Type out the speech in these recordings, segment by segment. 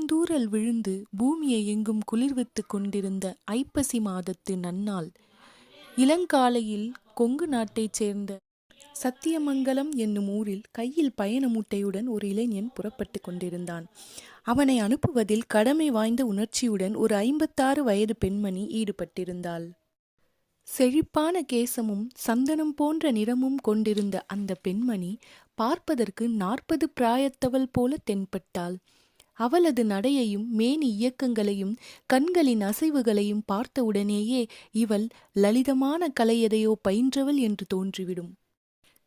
பூந்தூறல் விழுந்து பூமியை எங்கும் குளிர்வித்து கொண்டிருந்த ஐப்பசி மாதத்து நன்னாள். இளங்காலையில் கொங்கு நாட்டைச் சேர்ந்த சத்தியமங்கலம் என்னும் ஊரில் கையில் பயண மூட்டையுடன் ஒரு இளைஞன் புறப்பட்டு கொண்டிருந்தான். அவனை அனுப்புவதில் கடமை வாய்ந்த உணர்ச்சியுடன் ஒரு 56 வயது பெண்மணி ஈடுபட்டிருந்தாள். செழிப்பான கேசமும் சந்தனம் போன்ற நிறமும் கொண்டிருந்த அந்த பெண்மணி பார்ப்பதற்கு 40 பிராயத்தவள் போல தென்பட்டாள். அவளது நடையையும் மேனி இயக்கங்களையும் கண்களின் அசைவுகளையும் பார்த்தவுடனேயே இவள் லலிதமான கலை எதையோ பயின்றவள் என்று தோன்றிவிடும்.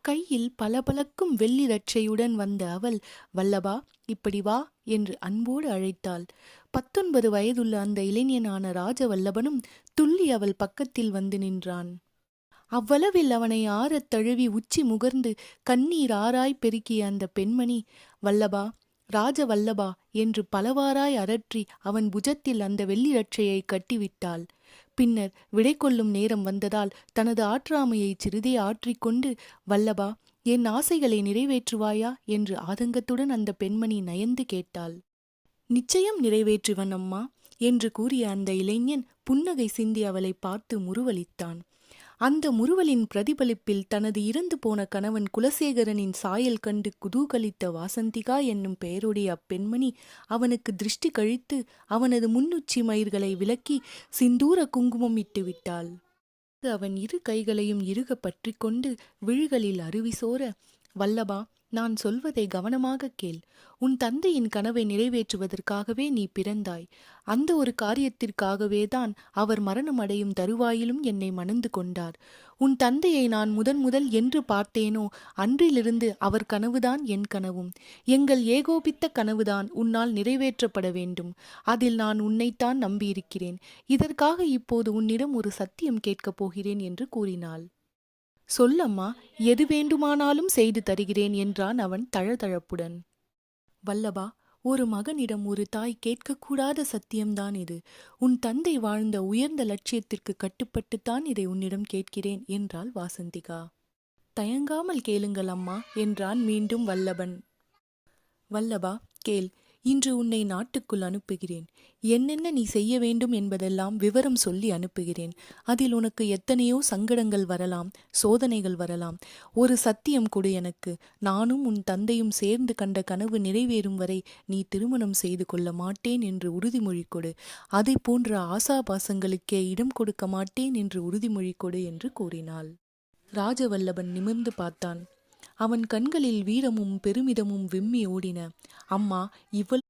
கையில் பளபளக்கும் வெள்ளி ரட்சையுடன் வந்த அவள், "வல்லபா, இப்படி வா" என்று அன்போடு அழைத்தாள். 19 வயதுள்ள அந்த இளைஞனான ராஜவல்லபனும் துள்ளி அவள் பக்கத்தில் வந்து நின்றான். அவ்வளவில் அவனை ஆறத் தழுவி உச்சி முகர்ந்து கண்ணீர் ஆராய் பெருக்கிய அந்த பெண்மணி, "வல்லபா, ராஜவல்லபா" என்று பலவாறாய் அரற்றி அவன் புஜத்தில் அந்த வெள்ளி ரட்சையை கட்டிவிட்டாள். பின்னர் விடை கொள்ளும் நேரம் வந்ததால் தனது ஆற்றாமையை சிறிதே ஆற்றிக்கொண்டு, "வல்லபா, என் ஆசைகளை நிறைவேற்றுவாயா?" என்று ஆதங்கத்துடன் அந்த பெண்மணி நயந்து கேட்டாள். "நிச்சயம் நிறைவேற்றுவன் அம்மா" என்று கூறிய அந்த இளைஞன் புன்னகை சிந்தி அவளை பார்த்து முறுவலித்தான். அந்த முறுவலின் பிரதிபலிப்பில் தனது இறந்து போன கணவன் குலசேகரனின் சாயல் கண்டு குதூகலித்த வாசந்திகா என்னும் பெயருடைய அப்பெண்மணி அவனுக்கு திருஷ்டி கழித்து அவனது முன்னுச்சி மயிர்களை விலக்கி சிந்தூர குங்குமம் இட்டு விட்டாள். அவன் இரு கைகளையும் இறுக பற்றி கொண்டு விழிகளில் அருவி சோர, "வல்லபா, நான் சொல்வதை கவனமாக கேள். உன் தந்தையின் கனவை நிறைவேற்றுவதற்காகவே நீ பிறந்தாய். அந்த ஒரு காரியத்திற்காகவேதான் அவர் மரணம் அடையும் தருவாயிலும் என்னை மணந்து கொண்டார். உன் தந்தையை நான் முதல் என்று பார்த்தேனோ அன்றிலிருந்து அவர் கனவுதான் என் கனவும். எங்கள் ஏகோபித்த கனவுதான் உன்னால் நிறைவேற்றப்பட வேண்டும். அதில் நான் உன்னைத்தான் நம்பியிருக்கிறேன். இதற்காக இப்போது உன்னிடம் ஒரு சத்தியம் கேட்கப் போகிறேன்" என்று கூறினாள். "சொல்லம்மா, எது வேண்டுமானாலும் செய்து தருகிறேன்" என்றான் அவன் தழதழப்புடன். "வல்லபா, ஒரு மகனிடம் ஒரு தாய் கேட்கக்கூடாத சத்தியம்தான் இது. உன் தந்தை வாழ்ந்த உயர்ந்த லட்சியத்திற்கு கட்டுப்பட்டுத்தான் இதை உன்னிடம் கேட்கிறேன்" என்றாள் வாசந்திகா. "தயங்காமல் கேளுங்கள் அம்மா" என்றான் மீண்டும் வல்லபன். "வல்லபா, கேள். இன்று உன்னை நாட்டுக்குள் அனுப்புகிறேன். என்னென்ன நீ செய்ய வேண்டும் என்பதெல்லாம் விவரம் சொல்லி அனுப்புகிறேன். அதில் உனக்கு எத்தனையோ சங்கடங்கள் வரலாம், சோதனைகள் வரலாம். ஒரு சத்தியம் கொடு எனக்கு. நானும் உன் தந்தையும் சேர்ந்து கண்ட கனவு நிறைவேறும் வரை நீ திருமணம் செய்து கொள்ள மாட்டேன் என்று உறுதிமொழி கொடு. அதை போன்ற ஆசாபாசங்களுக்கே இடம் கொடுக்க மாட்டேன் என்று உறுதிமொழி கொடு என்று கூறினாள். ராஜவல்லபன் நிமிர்ந்து பார்த்தான். அவன் கண்களில் வீரமும் பெருமிதமும் விம்மி ஓடின. "அம்மா, இவ்வளவு